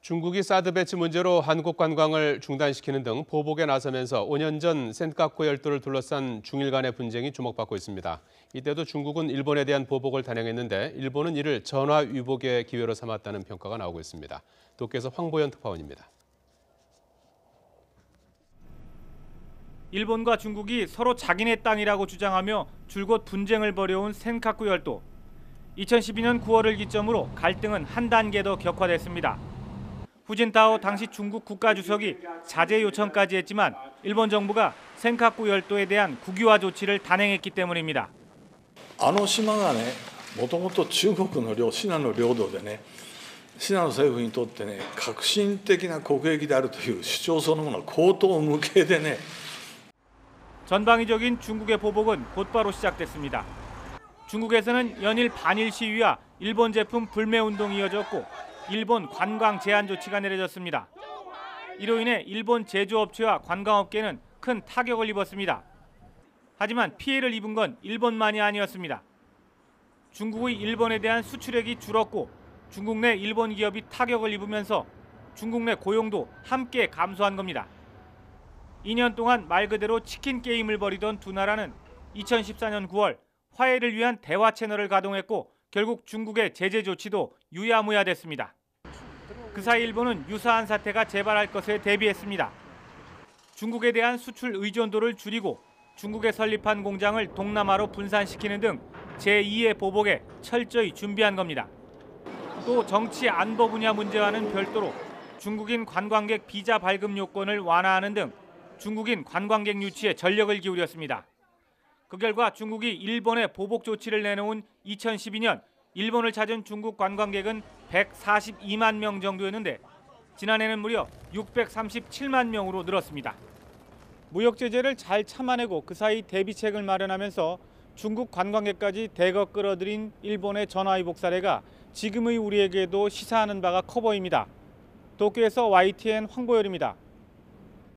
중국이 사드 배치 문제로 한국 관광을 중단시키는 등 보복에 나서면서 5년 전 센카쿠 열도를 둘러싼 중일 간의 분쟁이 주목받고 있습니다. 이때도 중국은 일본에 대한 보복을 단행했는데 일본은 이를 전화 위복의 기회로 삼았다는 평가가 나오고 있습니다. 도쿄에서 황보연 특파원입니다. 일본과 중국이 서로 자기네 땅이라고 주장하며 줄곧 분쟁을 벌여온 센카쿠 열도. 2012년 9월을 기점으로 갈등은 한 단계 더 격화됐습니다. 후진타오 당시 중국 국가주석이 자제 요청까지 했지만 일본 정부가 센카쿠 열도에 대한 국유화 조치를 단행했기 때문입니다. あの島がね、もともと中国のシナの領土でね、シナの政府にとってね、革新的な国益であるという主張そのものは荒唐無稽でね。 전방위적인 중국의 보복은 곧바로 시작됐습니다. 중국에서는 연일 반일 시위와 일본 제품 불매 운동이 이어졌고 일본 관광 제한 조치가 내려졌습니다. 이로 인해 일본 제조업체와 관광업계는 큰 타격을 입었습니다. 하지만 피해를 입은 건 일본만이 아니었습니다. 중국의 일본에 대한 수출액이 줄었고 중국 내 일본 기업이 타격을 입으면서 중국 내 고용도 함께 감소한 겁니다. 2년 동안 말 그대로 치킨 게임을 벌이던 두 나라는 2014년 9월 화해를 위한 대화 채널을 가동했고 결국 중국의 제재 조치도 유야무야됐습니다. 그 사이 일본은 유사한 사태가 재발할 것에 대비했습니다. 중국에 대한 수출 의존도를 줄이고 중국에 설립한 공장을 동남아로 분산시키는 등 제2의 보복에 철저히 준비한 겁니다. 또 정치 안보 분야 문제와는 별도로 중국인 관광객 비자 발급 요건을 완화하는 등 중국인 관광객 유치에 전력을 기울였습니다. 그 결과 중국이 일본에 보복 조치를 내놓은 2012년 일본을 찾은 중국 관광객은 142만 명 정도였는데 지난해는 무려 637만 명으로 늘었습니다. 무역 제재를 잘 참아내고 그 사이 대비책을 마련하면서 중국 관광객까지 대거 끌어들인 일본의 전화위복 사례가 지금의 우리에게도 시사하는 바가 커 보입니다. 도쿄에서 YTN 황보열입니다.